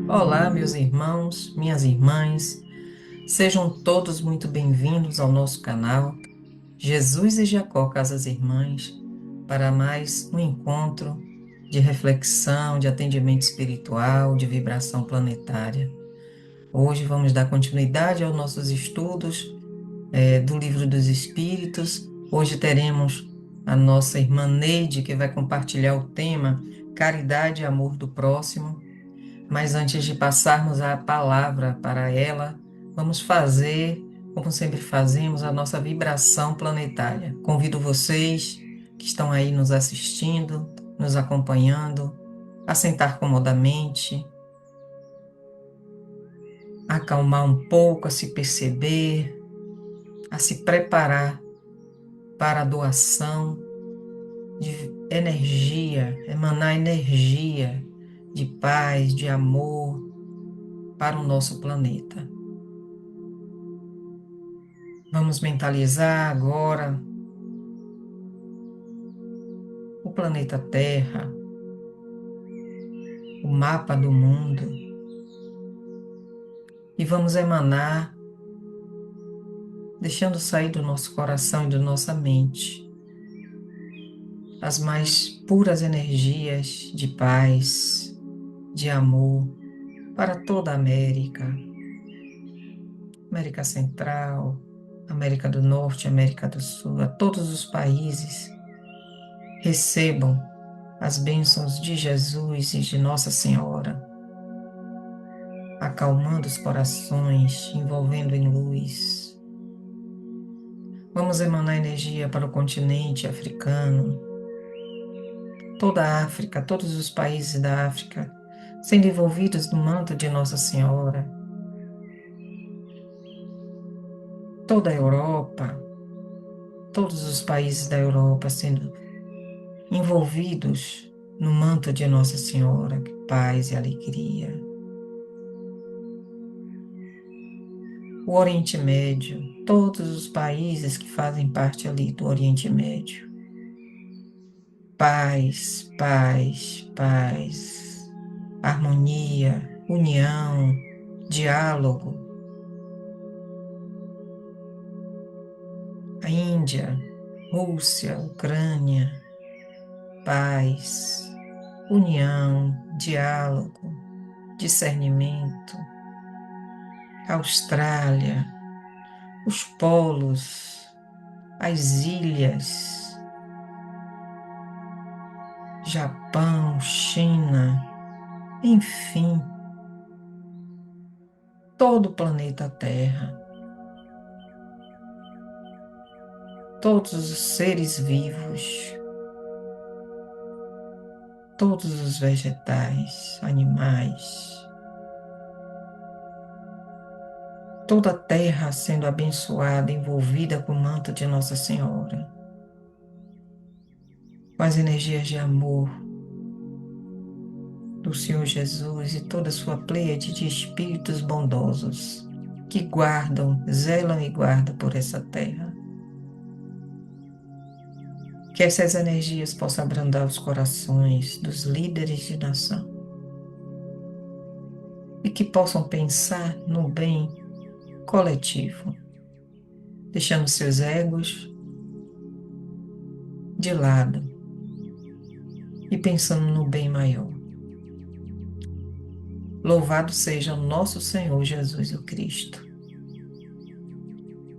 Olá, meus irmãos, minhas irmãs, sejam todos muito bem-vindos ao nosso canal Jesus e Jacó Casas Irmãs para mais um encontro de reflexão, de atendimento espiritual, de vibração planetária. Hoje vamos dar continuidade aos nossos estudos do Livro dos Espíritos. Hoje teremos a nossa irmã Neide, que vai compartilhar o tema Caridade e Amor do Próximo. Mas antes de passarmos a palavra para ela, vamos fazer, como sempre fazemos, a nossa vibração planetária. Convido vocês que estão aí nos assistindo, nos acompanhando, a sentar comodamente, a acalmar um pouco, a se perceber, a se preparar para a doação de energia, emanar energia de paz, de amor para o nosso planeta. Vamos mentalizar agora o planeta Terra, o mapa do mundo, e vamos emanar, deixando sair do nosso coração e da nossa mente as mais puras energias de paz, de amor para toda a América, América Central, América do Norte, América do Sul, a todos os países. Recebam as bênçãos de Jesus e de Nossa Senhora, acalmando os corações, envolvendo em luz. Vamos emanar energia para o continente africano, toda a África, todos os países da África, sendo envolvidos no manto de Nossa Senhora, toda a Europa, todos os países da Europa sendo envolvidos no manto de Nossa Senhora, paz e alegria. O Oriente Médio, todos os países que fazem parte ali do Oriente Médio. Paz, paz, paz, harmonia, união, diálogo. A Índia, Rússia, Ucrânia, paz, união, diálogo, discernimento. Austrália, os polos, as ilhas, Japão, China, enfim, todo o planeta Terra, todos os seres vivos, todos os vegetais, animais, toda a terra sendo abençoada, envolvida com o manto de Nossa Senhora, com as energias de amor do Senhor Jesus e toda a sua pleiade de espíritos bondosos que guardam, zelam e guardam por essa terra. Que essas energias possam abrandar os corações dos líderes de nação e que possam pensar no bem coletivo, deixando seus egos de lado e pensando no bem maior. Louvado seja o nosso Senhor Jesus o Cristo.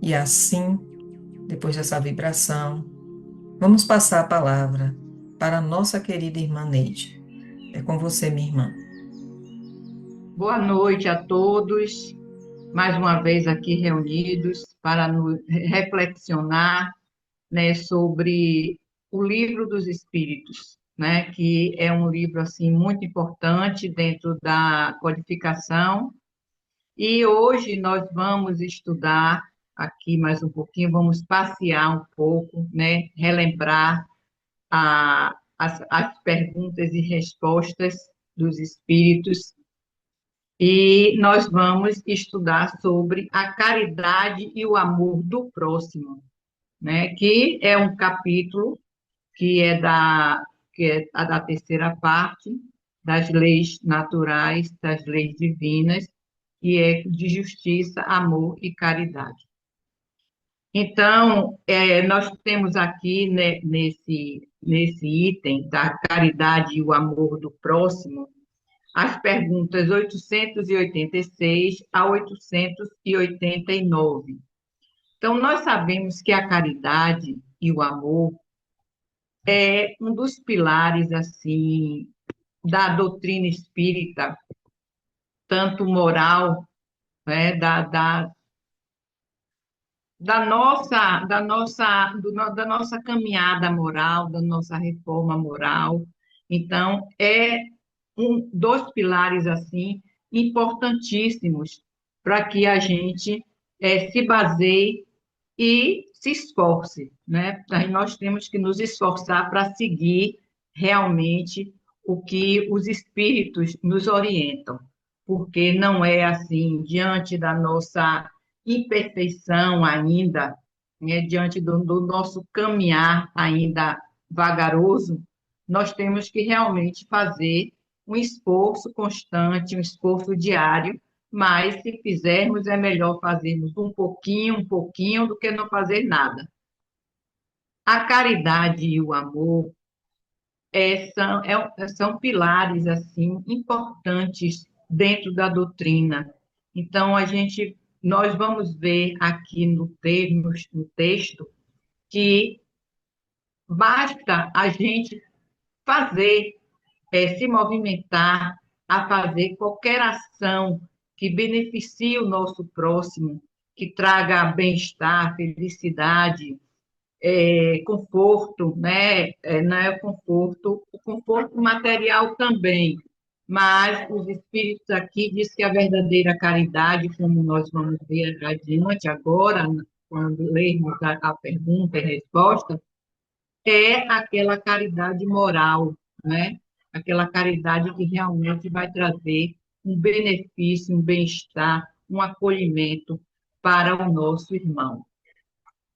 E assim, depois dessa vibração, vamos passar a palavra para a nossa querida irmã Neide. É com você, minha irmã. Boa noite a todos, mais uma vez aqui reunidos para reflexionar, né, sobre o Livro dos Espíritos, né, que é um livro assim muito importante dentro da codificação. E hoje nós vamos estudar aqui mais um pouquinho, vamos passear um pouco, né, relembrar as perguntas e respostas dos Espíritos e nós vamos estudar sobre a caridade e o amor do próximo, né? Que é um capítulo que é a da terceira parte, das leis naturais, das leis divinas, que é de justiça, amor e caridade. Então, nós temos aqui, né, nesse item da caridade e o amor do próximo, as perguntas 886 a 889. Então, nós sabemos que a caridade e o amor é um dos pilares, assim, da doutrina espírita, tanto moral, né, da nossa caminhada moral, da nossa reforma moral. Então, é dois pilares assim importantíssimos para que a gente se baseie e se esforce, né? Aí nós temos que nos esforçar para seguir realmente o que os espíritos nos orientam, porque não é assim, diante da nossa imperfeição ainda, né, diante do nosso caminhar ainda vagaroso, nós temos que realmente fazer um esforço constante, um esforço diário, mas se fizermos, é melhor fazermos um pouquinho, do que não fazer nada. A caridade e o amor são pilares assim importantes dentro da doutrina. Então, nós vamos ver aqui no texto que basta a gente fazer, se movimentar, a fazer qualquer ação que beneficie o nosso próximo, que traga bem-estar, felicidade, conforto, né? Não é conforto, o conforto material também, mas os espíritos aqui diz que a verdadeira caridade, como nós vamos ver adiante agora, quando lermos a pergunta e resposta, é aquela caridade moral, né? Aquela caridade que realmente vai trazer um benefício, um bem-estar, um acolhimento para o nosso irmão.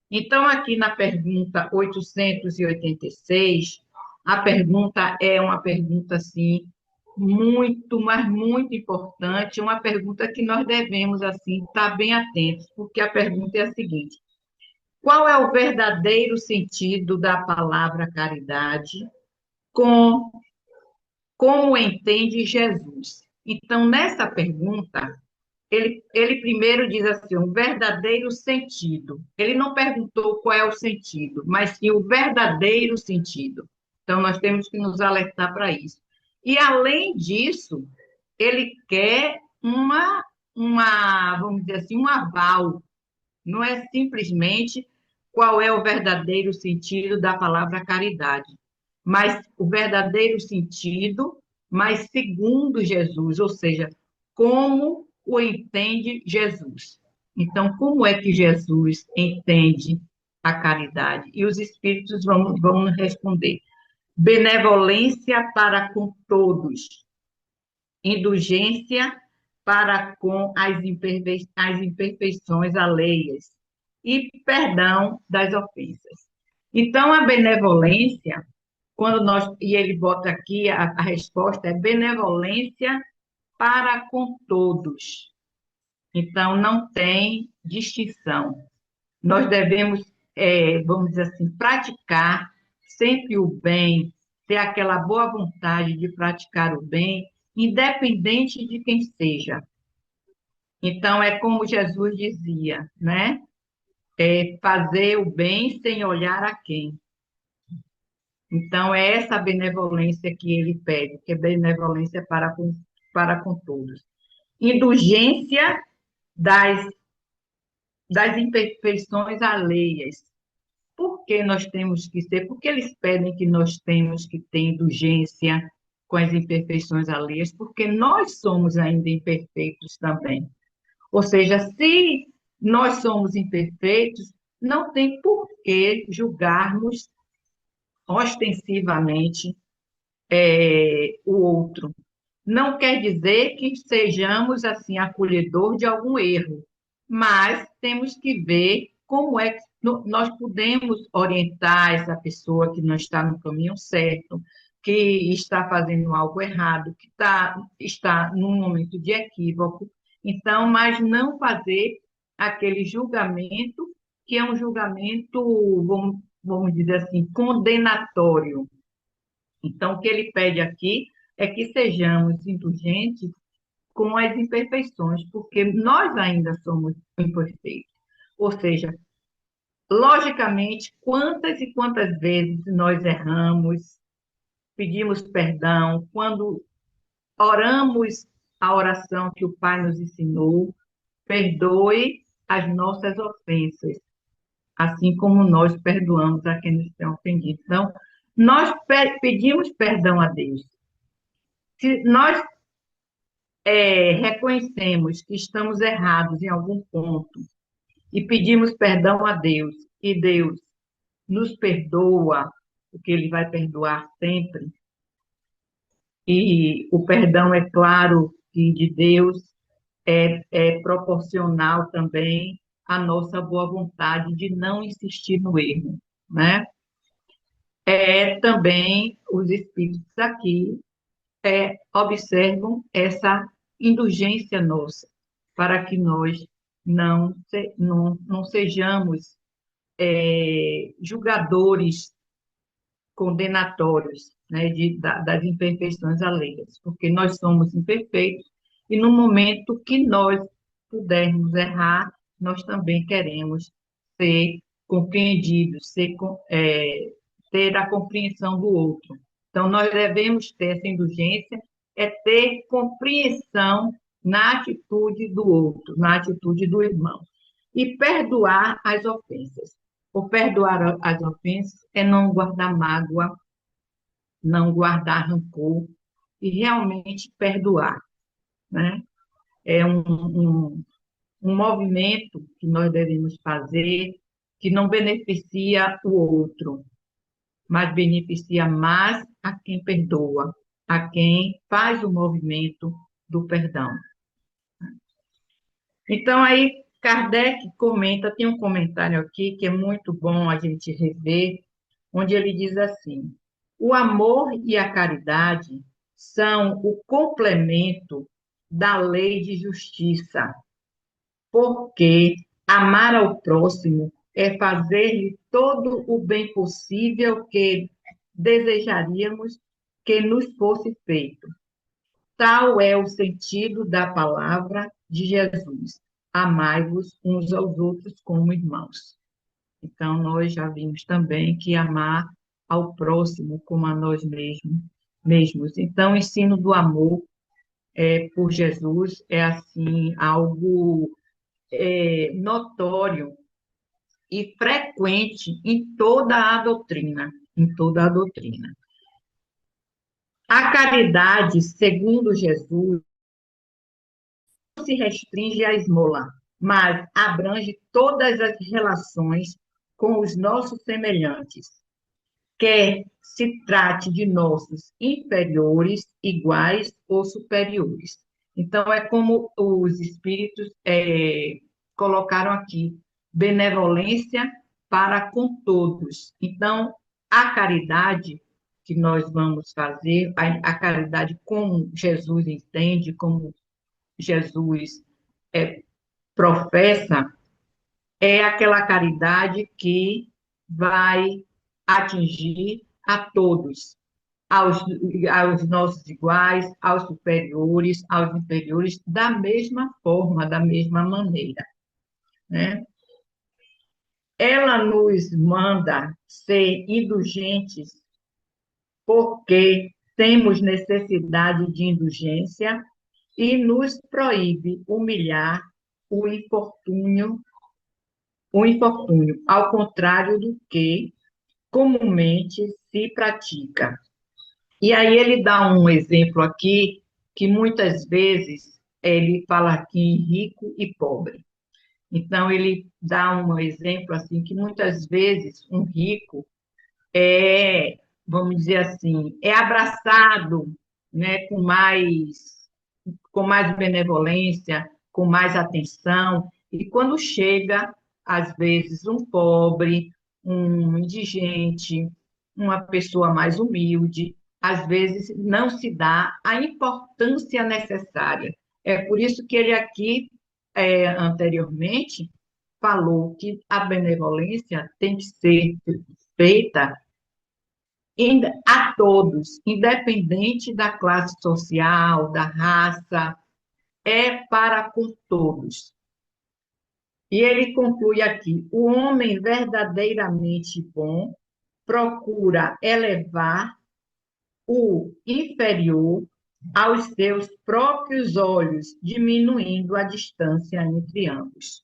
Então, aqui na pergunta 886, a pergunta é uma pergunta, assim, muito, mas muito importante, uma pergunta que nós devemos, assim, estar bem atentos, porque a pergunta é a seguinte: qual é o verdadeiro sentido da palavra caridade com como entende Jesus? Então, nessa pergunta, ele primeiro diz assim, o verdadeiro sentido. Ele não perguntou qual é o sentido, mas sim o verdadeiro sentido. Então, nós temos que nos alertar para isso. E, além disso, ele quer vamos dizer assim, um aval. Não é simplesmente qual é o verdadeiro sentido da palavra caridade, mas o verdadeiro sentido, mas segundo Jesus, ou seja, como o entende Jesus. Então, como é que Jesus entende a caridade? E os espíritos vão responder: benevolência para com todos, indulgência para com as imperfeições alheias e perdão das ofensas. Então, a benevolência, e ele bota aqui, a resposta é benevolência para com todos. Então, não tem distinção. Nós devemos, vamos dizer assim, praticar sempre o bem, ter aquela boa vontade de praticar o bem, independente de quem seja. Então, é como Jesus dizia, né? Fazer o bem sem olhar a quem. Então, é essa benevolência que ele pede, que é benevolência para com todos. Indulgência das, das imperfeições alheias. Por que nós temos que ser? Porque eles pedem que nós temos que ter indulgência com as imperfeições alheias, porque nós somos ainda imperfeitos também. Ou seja, se nós somos imperfeitos, não tem por que julgarmos ostensivamente o outro. Não quer dizer que sejamos assim acolhedor de algum erro, mas temos que ver como é que nós podemos orientar essa pessoa que não está no caminho certo, que está fazendo algo errado, que está num momento de equívoco. Então, mas não fazer aquele julgamento, que é um julgamento, vamos dizer assim, condenatório. Então, o que ele pede aqui é que sejamos indulgentes com as imperfeições, porque nós ainda somos imperfeitos. Ou seja, logicamente, quantas e quantas vezes nós erramos, pedimos perdão, quando oramos a oração que o Pai nos ensinou, perdoe as nossas ofensas, assim como nós perdoamos a quem nos tem ofendido. Então, nós pedimos perdão a Deus. Se nós reconhecemos que estamos errados em algum ponto e pedimos perdão a Deus, e Deus nos perdoa, porque Ele vai perdoar sempre, e o perdão, é claro, que de Deus é proporcional também à nossa boa vontade de não insistir no erro, né? Também os espíritos aqui observam essa indulgência nossa, para que nós não sejamos julgadores condenatórios, né, das imperfeições alheias, porque nós somos imperfeitos e no momento que nós pudermos errar, nós também queremos ser compreendidos, ter a compreensão do outro. Então, nós devemos ter essa indulgência, ter compreensão na atitude do outro, na atitude do irmão, e perdoar as ofensas. O perdoar as ofensas é não guardar mágoa, não guardar rancor e realmente perdoar, né? É um movimento que nós devemos fazer que não beneficia o outro, mas beneficia mais a quem perdoa, a quem faz o movimento do perdão. Então, aí, Kardec comenta, tem um comentário aqui que é muito bom a gente rever, onde ele diz assim: o amor e a caridade são o complemento da lei de justiça, porque amar ao próximo é fazer-lhe todo o bem possível que desejaríamos que nos fosse feito. Tal é o sentido da palavra de Jesus: amai-vos uns aos outros como irmãos. Então, nós já vimos também que amar ao próximo como a nós mesmos. Então, o ensino do amor por Jesus é, assim, algo notório e frequente em toda a doutrina, em toda a doutrina. A caridade, segundo Jesus, não se restringe à esmola, mas abrange todas as relações com os nossos semelhantes, quer se trate de nossos inferiores, iguais ou superiores. Então, é como os espíritos colocaram aqui, benevolência para com todos. Então, a caridade que nós vamos fazer, a caridade como Jesus entende, como Jesus professa, é aquela caridade que vai atingir a todos, aos nossos iguais, aos superiores, aos inferiores, da mesma forma, da mesma maneira, né? Ela nos manda ser indulgentes porque temos necessidade de indulgência e nos proíbe humilhar o infortúnio, ao contrário do que comumente se pratica. E aí ele dá um exemplo aqui, que muitas vezes ele fala aqui em rico e pobre. Então, ele dá um exemplo assim, que muitas vezes um rico vamos dizer assim, é abraçado, né, com mais benevolência, com mais atenção, e quando chega, às vezes, um pobre, um indigente, uma pessoa mais humilde, às vezes, não se dá a importância necessária. É por isso que ele aqui, anteriormente, falou que a benevolência tem que ser feita a todos, independente da classe social, da raça, é para com todos. E ele conclui aqui: o homem verdadeiramente bom procura elevar o inferior aos seus próprios olhos, diminuindo a distância entre ambos.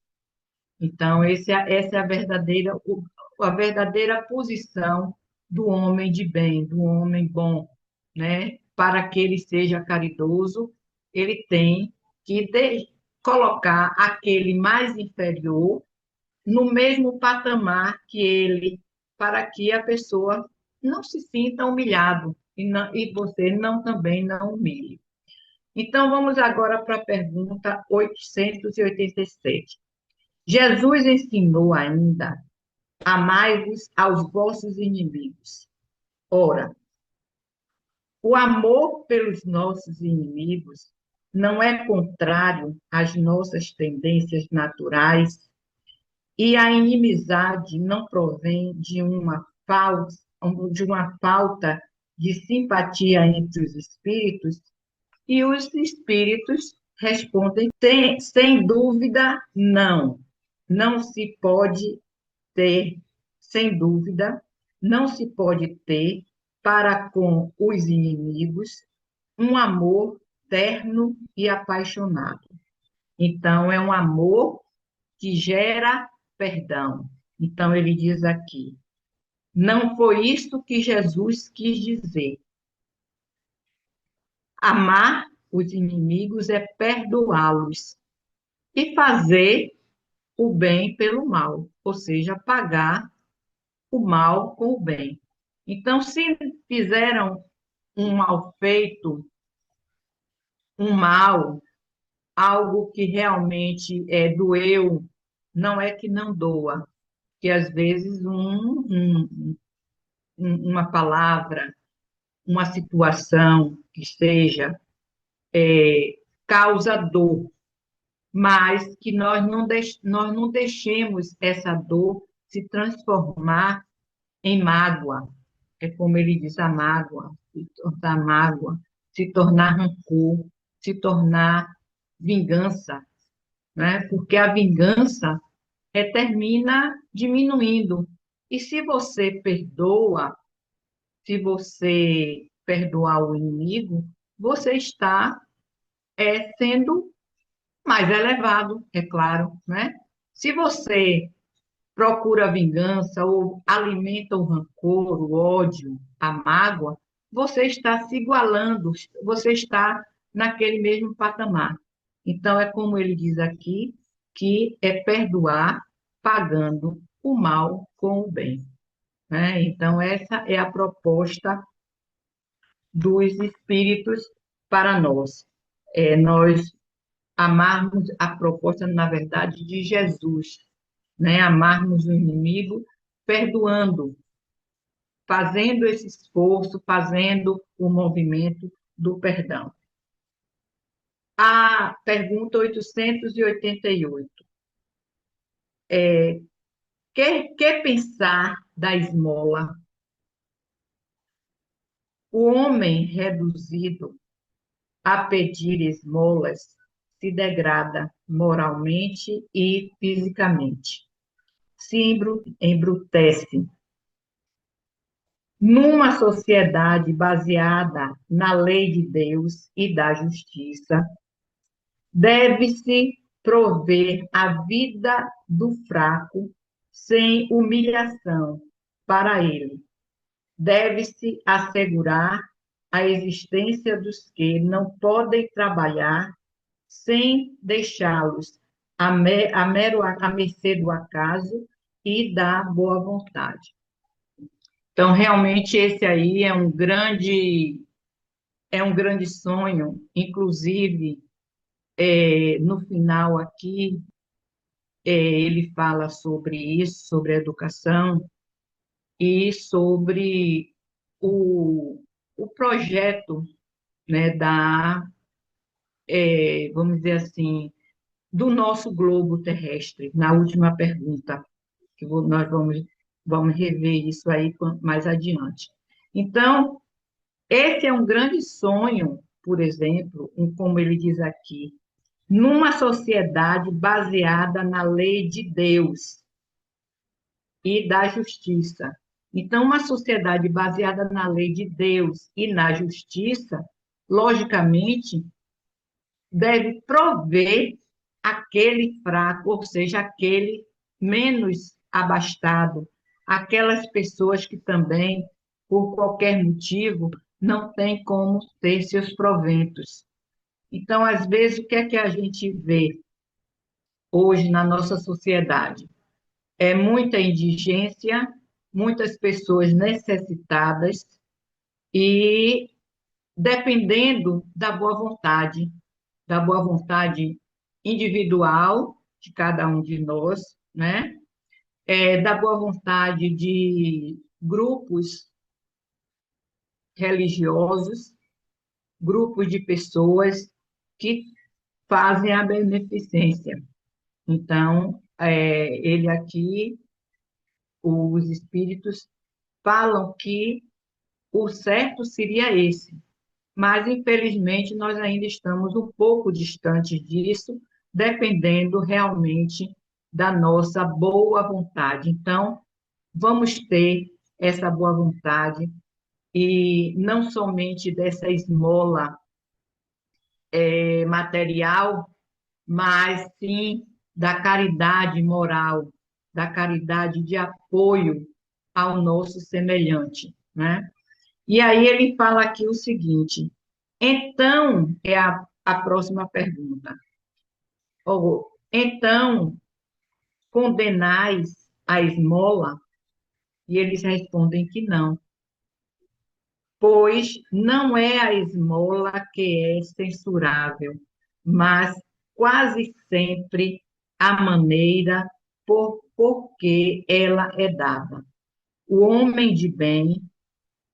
Então, essa é a verdadeira posição do homem de bem, do homem bom, né? Para que ele seja caridoso, ele tem que colocar aquele mais inferior no mesmo patamar que ele, para que a pessoa não se sinta humilhado e você não também não humilhe. Então, vamos agora para a pergunta 887. Jesus ensinou ainda: amai-vos aos vossos inimigos. Ora, o amor pelos nossos inimigos não é contrário às nossas tendências naturais e a inimizade não provém de uma falta de simpatia entre os espíritos, e os espíritos respondem sem dúvida, não. Não se pode ter, sem dúvida, não se pode ter para com os inimigos um amor terno e apaixonado. Então, é um amor que gera perdão. Então, ele diz aqui: não foi isto que Jesus quis dizer. Amar os inimigos é perdoá-los e fazer o bem pelo mal, ou seja, pagar o mal com o bem. Então, se fizeram um mal feito, um mal, algo que realmente doeu, não é que não doa, que às vezes uma palavra, uma situação que seja, causa dor, mas que nós não deixemos essa dor se transformar em mágoa. É como ele diz, a mágoa, se tornar rancor, se tornar vingança, né? Porque a vingança termina diminuindo. E se você perdoa, se você perdoar o inimigo, você está sendo mais elevado, é claro, né? Se você procura vingança ou alimenta o rancor, o ódio, a mágoa, você está se igualando, você está naquele mesmo patamar. Então, é como ele diz aqui, que é perdoar pagando o mal com o bem, né? Então, essa é a proposta dos espíritos para nós. Nós amarmos a proposta, na verdade, de Jesus, né? Amarmos o inimigo, perdoando, fazendo esse esforço, fazendo o movimento do perdão. A pergunta 888. Que pensar da esmola? O homem reduzido a pedir esmolas se degrada moralmente e fisicamente, se embrutece. Numa sociedade baseada na lei de Deus e da justiça, deve-se prover a vida do fraco sem humilhação para ele. Deve-se assegurar a existência dos que não podem trabalhar sem deixá-los à mercê do acaso e da boa vontade. Então, realmente, esse aí é um grande sonho. Inclusive, no final aqui, ele fala sobre isso, sobre a educação e sobre o, o projeto, né, vamos dizer assim, do nosso globo terrestre, na última pergunta, que nós vamos rever isso aí mais adiante. Então, esse é um grande sonho, por exemplo, como ele diz aqui, numa sociedade baseada na lei de Deus e da justiça. Então, uma sociedade baseada na lei de Deus e na justiça, logicamente, deve prover aquele fraco, ou seja, aquele menos abastado, aquelas pessoas que também, por qualquer motivo, não têm como ter seus proventos. Então, às vezes, o que é que a gente vê hoje na nossa sociedade? É muita indigência, muitas pessoas necessitadas e dependendo da boa vontade individual de cada um de nós, né? Da boa vontade de grupos religiosos, grupos de pessoas que fazem a beneficência. Então, ele aqui, os espíritos falam que o certo seria esse, mas infelizmente nós ainda estamos um pouco distantes disso, dependendo realmente da nossa boa vontade. Então, vamos ter essa boa vontade e não somente dessa esmola material, mas sim da caridade moral, da caridade de apoio ao nosso semelhante, né? E aí ele fala aqui o seguinte: então, é a próxima pergunta. Então, condenais a esmola? E eles respondem que não, pois não é a esmola que é censurável, mas quase sempre a maneira por que ela é dada. O homem de bem,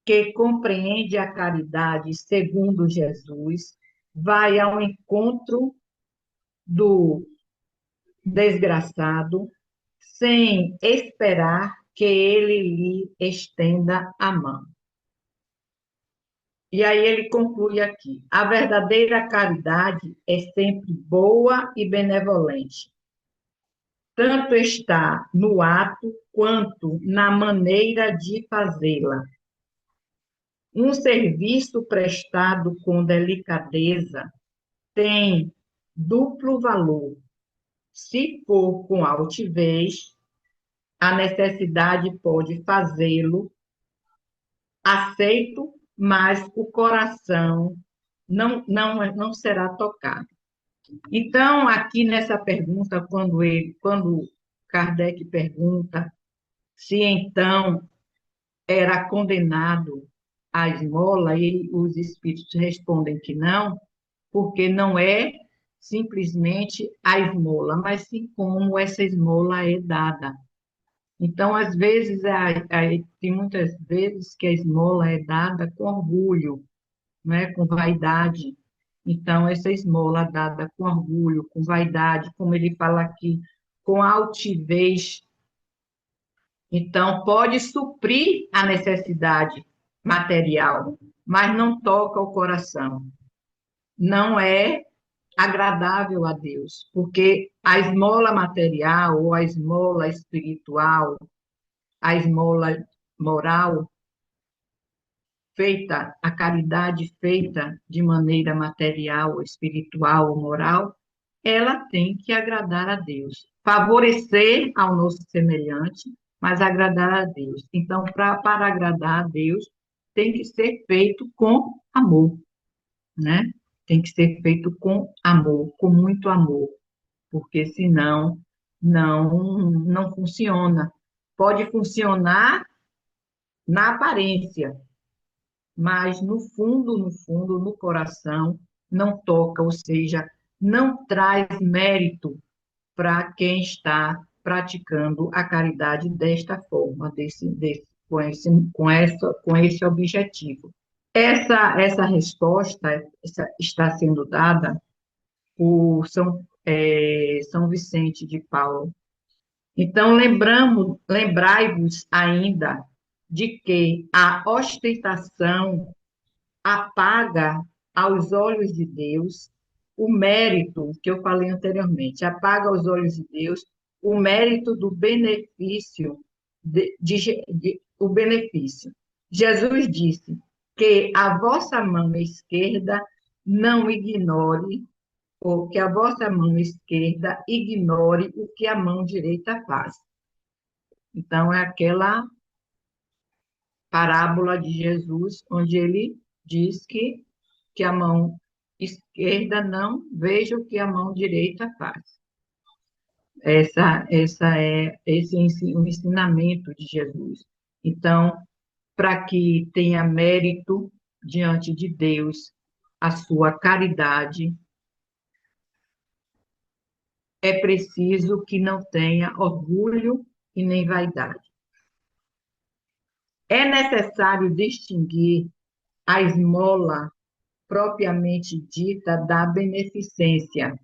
que compreende a caridade segundo Jesus, vai ao encontro do desgraçado sem esperar que ele lhe estenda a mão. E aí ele conclui aqui: a verdadeira caridade é sempre boa e benevolente. Tanto está no ato quanto na maneira de fazê-la. Um serviço prestado com delicadeza tem duplo valor. Se for com altivez, a necessidade pode fazê-lo aceito, mas o coração não será tocado. Então, aqui nessa pergunta, quando Kardec pergunta se então era condenado à esmola, e os espíritos respondem que não, porque não é simplesmente a esmola, mas sim como essa esmola é dada. Então, às vezes, tem muitas vezes que a esmola é dada com orgulho, né, com vaidade. Então, essa esmola dada com orgulho, com vaidade, como ele fala aqui, com altivez, então pode suprir a necessidade material, mas não toca o coração. Não é agradável a Deus, porque a esmola material ou a esmola espiritual, a esmola moral, feita, a caridade feita de maneira material, espiritual ou moral, ela tem que agradar a Deus, favorecer ao nosso semelhante, mas agradar a Deus. Então, para agradar a Deus, tem que ser feito com amor, né? Tem que ser feito com amor, com muito amor, porque senão não funciona. Pode funcionar na aparência, mas no fundo, no coração, não toca, ou seja, não traz mérito para quem está praticando a caridade desta forma, com esse objetivo. Essa resposta está sendo dada por São Vicente de Paulo. Então, lembrai-vos ainda de que a ostentação apaga aos olhos de Deus o mérito que eu falei anteriormente, apaga aos olhos de Deus o mérito do benefício o benefício. Jesus disse que a vossa mão esquerda não ignore, ou que a vossa mão esquerda ignore o que a mão direita faz. Então, é aquela parábola de Jesus, onde ele diz que a mão esquerda não veja o que a mão direita faz. Esse é o ensinamento de Jesus. Então, para que tenha mérito diante de Deus, a sua caridade, é preciso que não tenha orgulho e nem vaidade. É necessário distinguir a esmola propriamente dita da beneficência.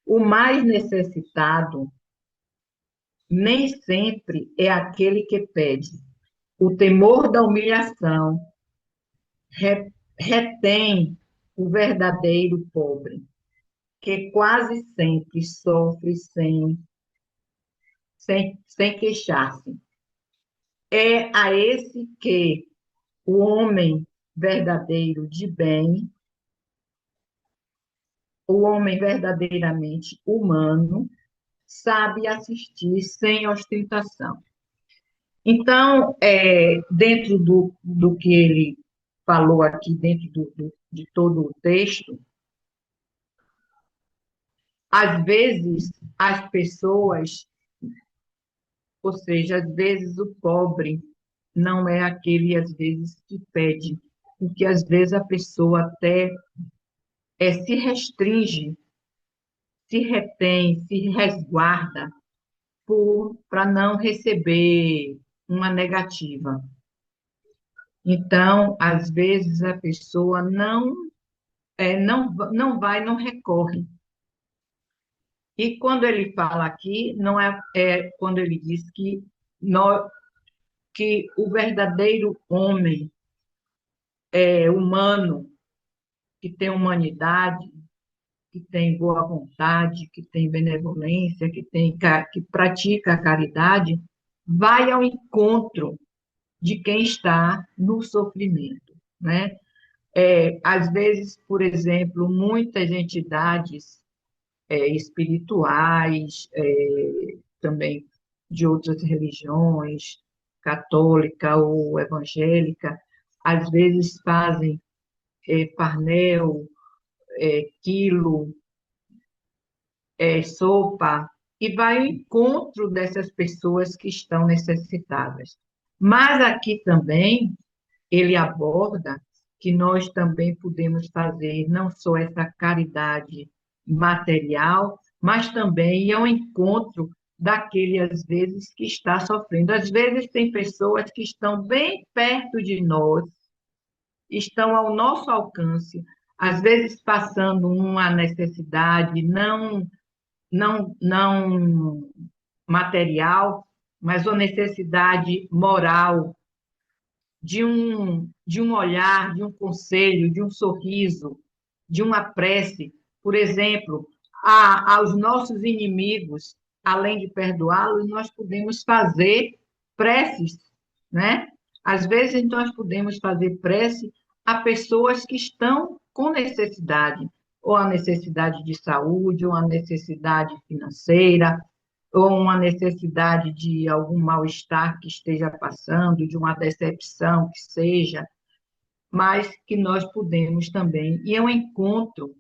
O mais necessitado nem sempre é aquele que pede. O temor da humilhação retém o verdadeiro pobre, que quase sempre sofre sem queixar-se. É a esse que o homem verdadeiro de bem, o homem verdadeiramente humano, sabe assistir sem ostentação. Então, dentro do que ele falou aqui, dentro de todo o texto, às vezes as pessoas, ou seja, às vezes o pobre não é aquele, às vezes, que pede, porque às vezes a pessoa até se restringe, se retém, se resguarda para não receber uma negativa. Então, às vezes, a pessoa não recorre. E quando ele fala aqui, não é quando ele diz que o verdadeiro homem humano, que tem humanidade, que tem boa vontade, que tem benevolência, que pratica a caridade, vai ao encontro de quem está no sofrimento, né? Às vezes, por exemplo, muitas entidades espirituais, também de outras religiões, católica ou evangélica, às vezes fazem parnel, quilo, sopa, e vai ao encontro dessas pessoas que estão necessitadas. Mas aqui também ele aborda que nós também podemos fazer não só essa caridade material, mas também ir ao encontro daquele, às vezes, que está sofrendo. Às vezes, tem pessoas que estão bem perto de nós, estão ao nosso alcance, às vezes passando uma necessidade não material, mas uma necessidade moral, de um olhar, de um conselho, de um sorriso, de uma prece. Por exemplo, aos nossos inimigos, além de perdoá-los, nós podemos fazer preces, né? Às vezes, nós podemos fazer prece a pessoas que estão com necessidade, ou a necessidade de saúde, ou a necessidade financeira, ou uma necessidade de algum mal-estar que esteja passando, de uma decepção que seja, mas que nós podemos também ir ao encontro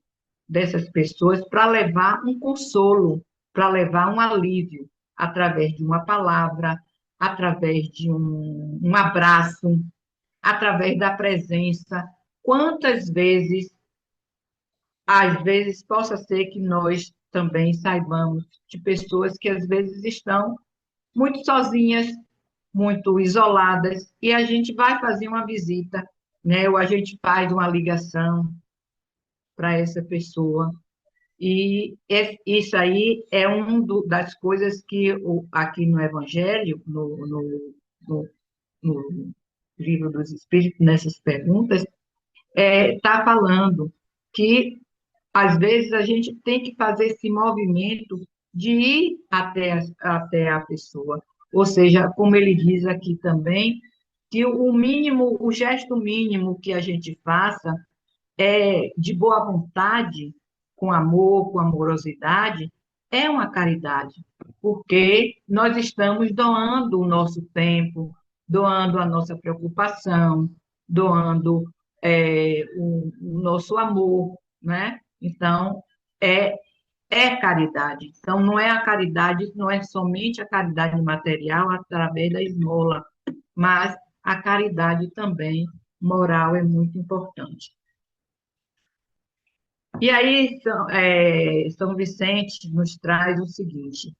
dessas pessoas para levar um consolo, para levar um alívio, através de uma palavra, através de um abraço, através da presença. Quantas vezes, às vezes, possa ser que nós também saibamos de pessoas que às vezes estão muito sozinhas, muito isoladas, e a gente vai fazer uma visita né? Ou a gente faz uma ligação para essa pessoa. E isso aí é das coisas que aqui no Evangelho, no, no livro dos Espíritos, nessas perguntas, está falando que, às vezes, a gente tem que fazer esse movimento de ir até a pessoa. Ou seja, como ele diz aqui também, que o mínimo, o gesto mínimo que a gente faça de boa vontade, com amor, com amorosidade, é uma caridade, porque nós estamos doando o nosso tempo, doando a nossa preocupação, doando o nosso amor, né? Então, é, é caridade. Então, não é a caridade, não é somente a caridade material através da esmola, mas a caridade também moral é muito importante. E aí, São Vicente nos traz o seguinte: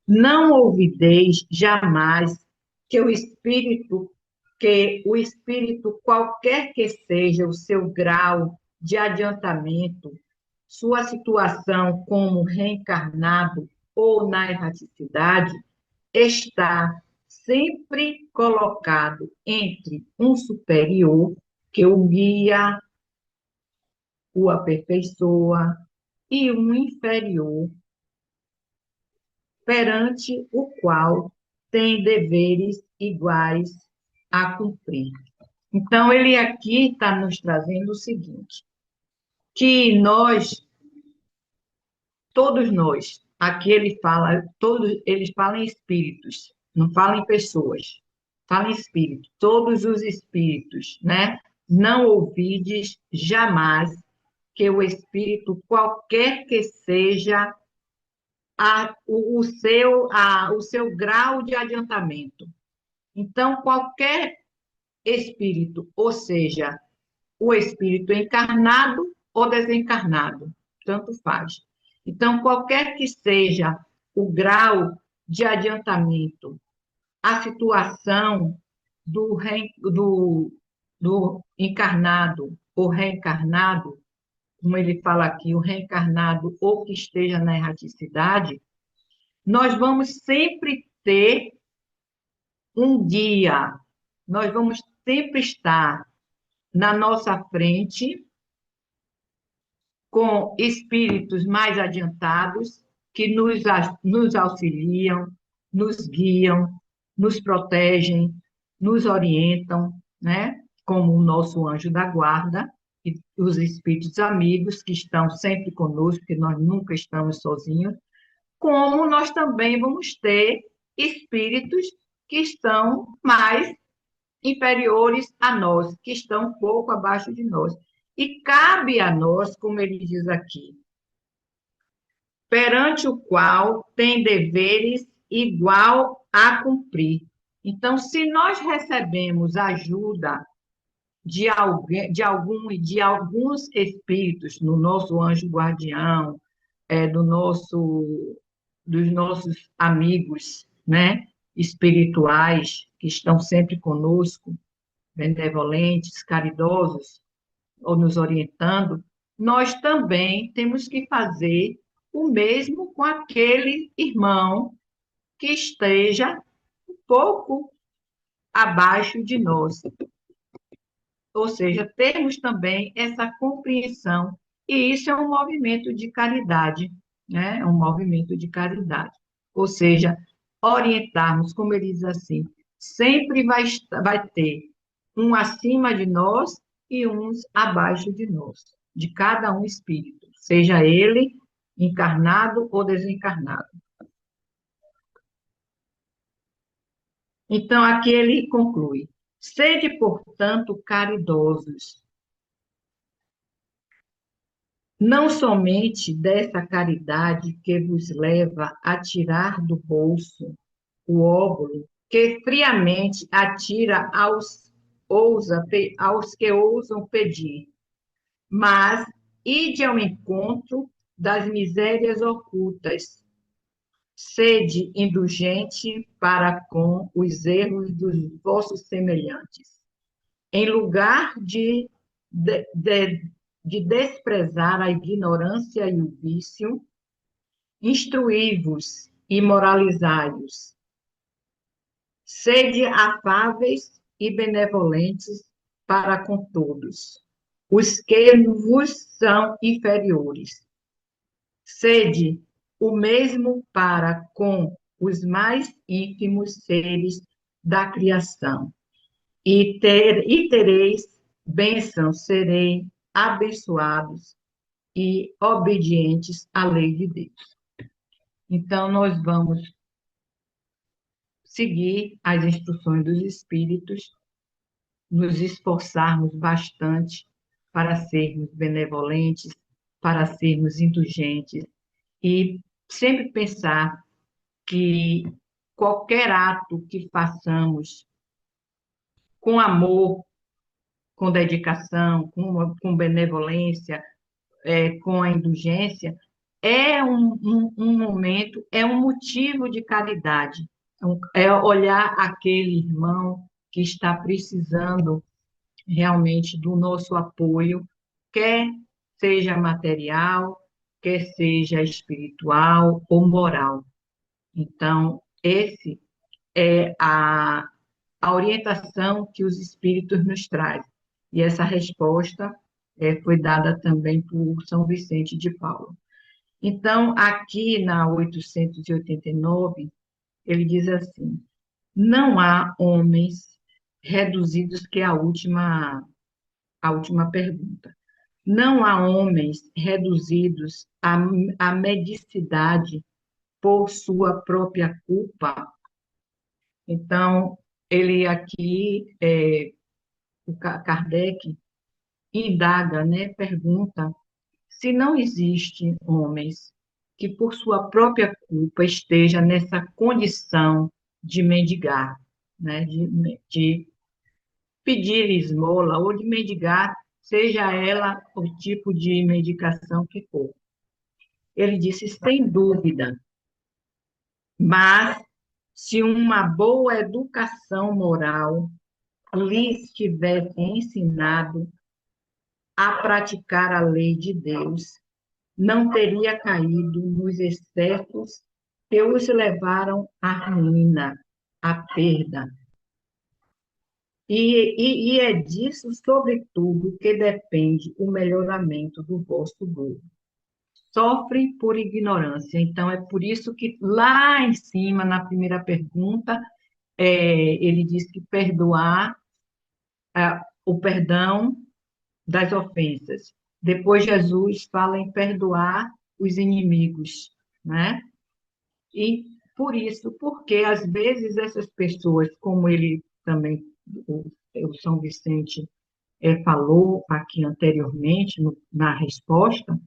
não ouvideis jamais que o espírito, qualquer que seja o seu grau de adiantamento, sua situação como reencarnado ou na erraticidade, está sempre colocado entre um superior que o guia, o aperfeiçoa, e um inferior, perante o qual tem deveres iguais a cumprir. Então, ele aqui está nos trazendo o seguinte, que todos nós, aqui ele fala, todos eles falam em espíritos, não falam em pessoas, falam em espíritos, todos os espíritos, né? Não ouvides jamais que o espírito, qualquer que seja o seu grau de adiantamento. Então, qualquer espírito, ou seja, o espírito encarnado ou desencarnado, tanto faz. Então, qualquer que seja o grau de adiantamento, a situação do encarnado ou reencarnado, como ele fala aqui, o reencarnado ou que esteja na erraticidade, nós vamos sempre ter um guia, nós vamos sempre estar na nossa frente com espíritos mais adiantados que nos auxiliam, nos guiam, nos protegem, nos orientam, né? Como o nosso anjo da guarda e os espíritos amigos que estão sempre conosco, que nós nunca estamos sozinhos, como nós também vamos ter espíritos que estão mais inferiores a nós, que estão um pouco abaixo de nós. E cabe a nós, como ele diz aqui, perante o qual tem deveres igual a cumprir. Então, se nós recebemos ajuda de alguém, de alguns espíritos no nosso anjo guardião, do dos nossos amigos, né, espirituais que estão sempre conosco, benevolentes, caridosos, ou nos orientando, nós também temos que fazer o mesmo com aquele irmão que esteja um pouco abaixo de nós. Ou seja, termos também essa compreensão. E isso é um movimento de caridade, né? É um movimento de caridade. Ou seja, orientarmos, como ele diz assim, sempre vai ter um acima de nós e uns abaixo de nós, de cada um espírito, seja ele encarnado ou desencarnado. Então, aqui ele conclui: sede, portanto, caridosos, não somente dessa caridade que vos leva a tirar do bolso o óbolo que friamente atira aos que ousam pedir, mas ide ao encontro das misérias ocultas, sede indulgente para com os erros dos vossos semelhantes. Em lugar de desprezar a ignorância e o vício, instruí-vos e moralizai-os. Sede afáveis e benevolentes para com todos, os que vos são inferiores. Sede o mesmo para com os mais ínfimos seres da criação, e tereis bênção, serei abençoados e obedientes à lei de Deus. Então, nós vamos seguir as instruções dos Espíritos, nos esforçarmos bastante para sermos benevolentes, para sermos indulgentes e sempre pensar que qualquer ato que façamos com amor, com dedicação, com benevolência, com a indulgência, é um momento, é um motivo de caridade. É olhar aquele irmão que está precisando realmente do nosso apoio, quer seja material, quer seja espiritual ou moral. Então, esse é a orientação que os espíritos nos trazem. E essa resposta foi dada também por São Vicente de Paulo. Então, aqui na 889, ele diz assim: não há homens reduzidos, que é a última pergunta. Não há homens reduzidos à medicidade por sua própria culpa. Então, ele aqui, o Kardec, indaga, né, pergunta se não existem homens que, por sua própria culpa, esteja nessa condição de mendigar, né, de pedir esmola ou de mendigar, seja ela o tipo de medicação que for. Ele disse, sem dúvida, mas se uma boa educação moral lhes tivesse ensinado a praticar a lei de Deus, não teria caído nos excessos que os levaram à ruína, à perda. E é disso, sobretudo, que depende o melhoramento do vosso grupo. Sofre por ignorância. Então, é por isso que lá em cima, na primeira pergunta, ele diz que perdoar, o perdão das ofensas. Depois, Jesus fala em perdoar os inimigos, né? E por isso, porque às vezes essas pessoas, como ele também, o São Vicente falou aqui anteriormente, na resposta,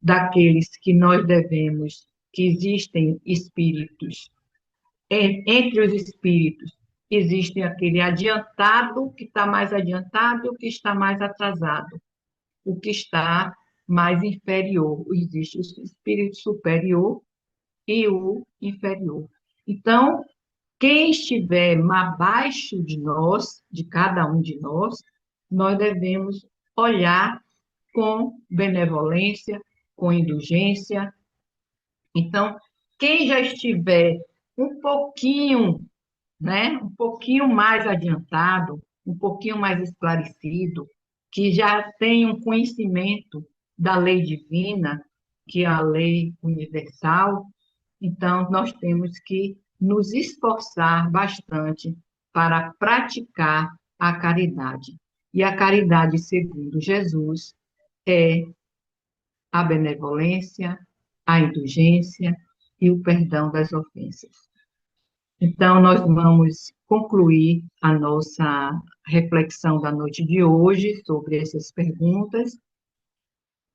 daqueles que nós devemos, que existem espíritos, entre os espíritos, existe aquele adiantado, que está mais adiantado, e o que está mais atrasado, o que está mais inferior. Existe o espírito superior e o inferior. Então, quem estiver abaixo de nós, de cada um de nós, nós devemos olhar com benevolência, com indulgência. Então, quem já estiver um pouquinho, né, um pouquinho mais adiantado, um pouquinho mais esclarecido, que já tem um conhecimento da lei divina, que é a lei universal, então nós temos que nos esforçar bastante para praticar a caridade. E a caridade, segundo Jesus, é a benevolência, a indulgência e o perdão das ofensas. Então, nós vamos concluir a nossa reflexão da noite de hoje sobre essas perguntas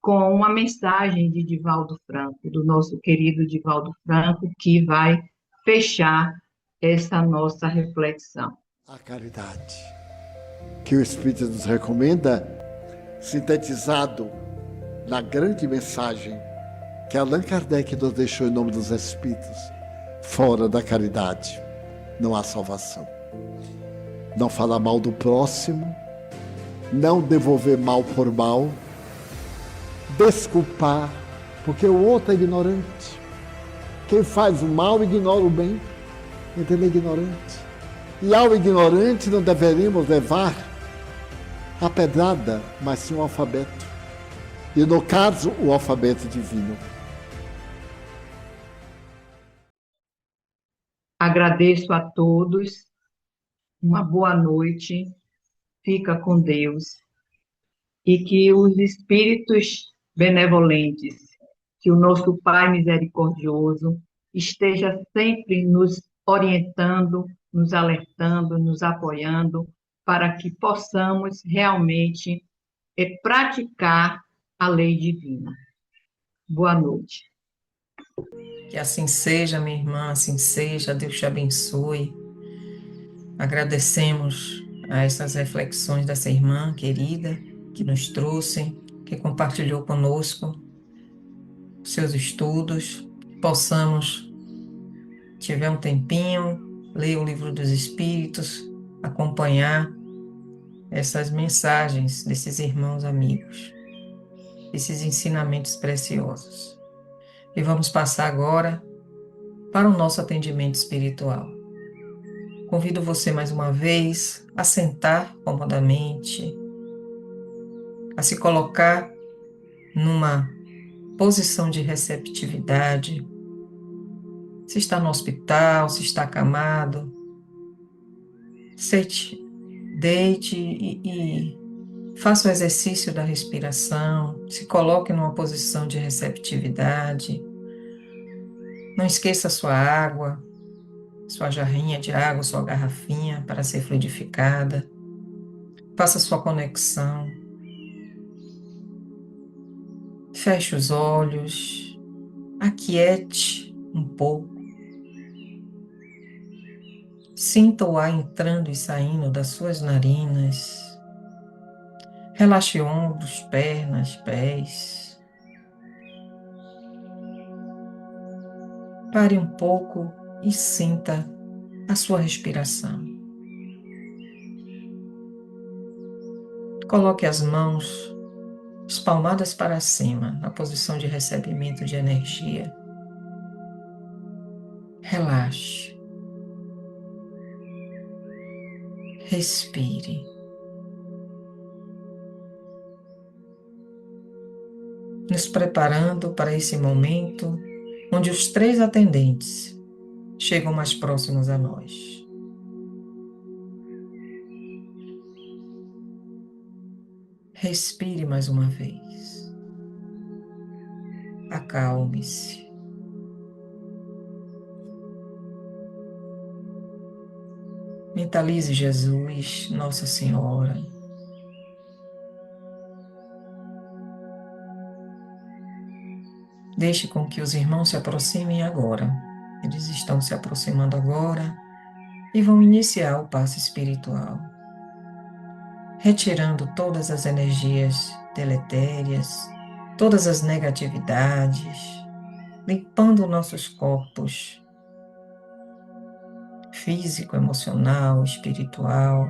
com uma mensagem de Divaldo Franco, do nosso querido Divaldo Franco, que vai fechar essa nossa reflexão. A caridade, que o Espírito nos recomenda, sintetizado na grande mensagem que Allan Kardec nos deixou em nome dos Espíritos: fora da caridade não há salvação. Não falar mal do próximo não devolver mal por mal, desculpar, porque o outro é ignorante. Quem faz o mal ignora o bem, então ele é ignorante. E ao ignorante não deveríamos levar a pedrada, mas sim o alfabeto. E no caso, o alfabeto divino. Agradeço a todos, uma boa noite, fica com Deus e que os espíritos benevolentes, que o nosso Pai misericordioso esteja sempre nos orientando, nos alertando, nos apoiando, para que possamos realmente praticar a lei divina. Boa noite. Que assim seja, minha irmã, assim seja, Deus te abençoe. Agradecemos a essas reflexões dessa irmã querida que nos trouxe, que compartilhou conosco seus estudos, possamos, tiver um tempinho, ler o Livro dos Espíritos, acompanhar essas mensagens desses irmãos amigos, esses ensinamentos preciosos. E vamos passar agora para o nosso atendimento espiritual. Convido você mais uma vez a sentar comodamente, a se colocar numa posição de receptividade. Se está no hospital, se está acamado, sente, deite e faça o exercício da respiração, se coloque numa posição de receptividade. Não esqueça sua água, sua jarrinha de água, sua garrafinha para ser fluidificada. Faça sua conexão. Feche os olhos, aquiete um pouco. Sinta o ar entrando e saindo das suas narinas. Relaxe ombros, pernas, pés. Pare um pouco e sinta a sua respiração. Coloque as mãos espalmadas para cima, na posição de recebimento de energia. Relaxe. Respire. Nos preparando para esse momento onde os 3 atendentes chegam mais próximos a nós. Respire mais uma vez. Acalme-se. Mentalize Jesus, Nossa Senhora. Deixe com que os irmãos se aproximem agora. Eles estão se aproximando agora e vão iniciar o passe espiritual, retirando todas as energias deletérias, todas as negatividades, limpando nossos corpos físico, emocional, espiritual,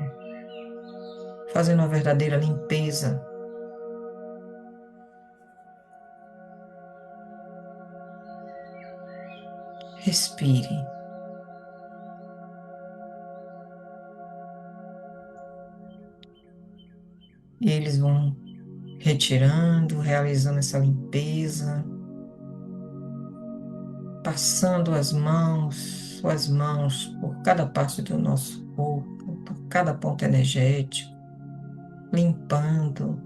fazendo uma verdadeira limpeza. Respire. E eles vão retirando, realizando essa limpeza, passando suas mãos por cada parte do nosso corpo, por cada ponto energético, limpando.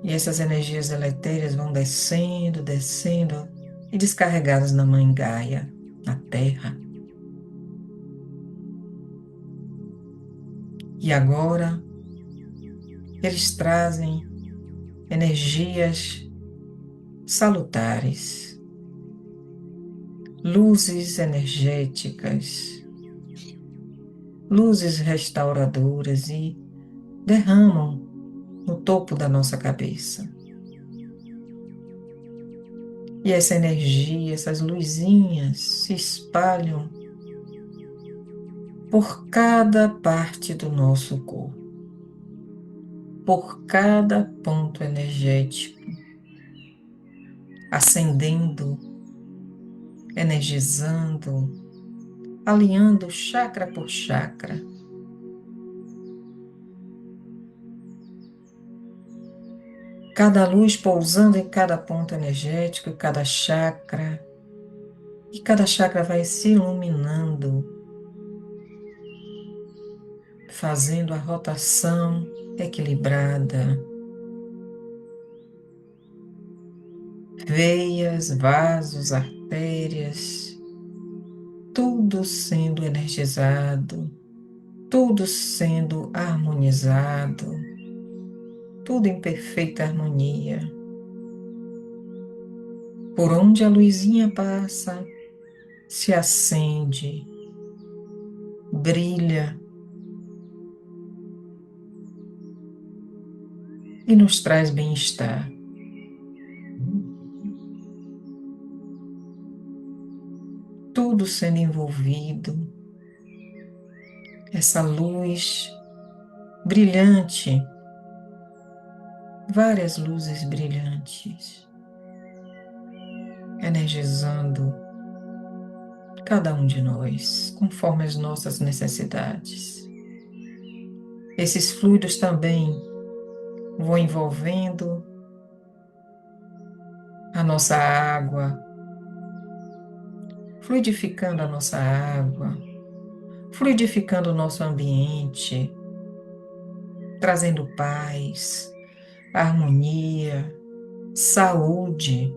E essas energias deletérias vão descendo, descendo e descarregadas na Mãe Gaia, na Terra. E agora, eles trazem energias salutares, luzes energéticas, luzes restauradoras e derramam no topo da nossa cabeça. E essa energia, essas luzinhas se espalham por cada parte do nosso corpo, por cada ponto energético, acendendo, energizando, alinhando chakra por chakra. Cada luz pousando em cada ponto energético, em cada chakra, e cada chakra vai se iluminando, fazendo a rotação equilibrada. Veias, vasos, artérias, tudo sendo energizado, tudo sendo harmonizado, tudo em perfeita harmonia. Por onde a luzinha passa, se acende, brilha e nos traz bem-estar. Tudo sendo envolvido, essa luz brilhante, várias luzes brilhantes, energizando cada um de nós, conforme as nossas necessidades. Esses fluidos também vão envolvendo a nossa água, fluidificando a nossa água, fluidificando o nosso ambiente, trazendo paz, harmonia, saúde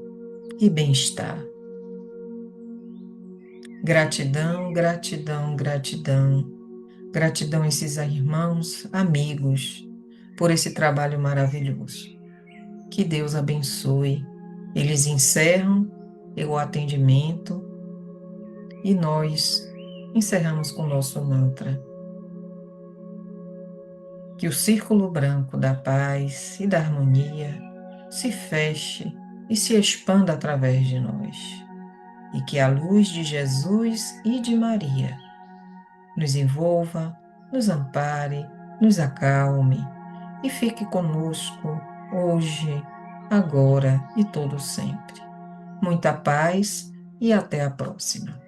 e bem-estar. Gratidão, gratidão, gratidão. Gratidão a esses irmãos, amigos, por esse trabalho maravilhoso. Que Deus abençoe. Eles encerram o atendimento e nós encerramos com o nosso mantra. Que o círculo branco da paz e da harmonia se feche e se expanda através de nós. E que a luz de Jesus e de Maria nos envolva, nos ampare, nos acalme e fique conosco hoje, agora e todo sempre. Muita paz e até a próxima.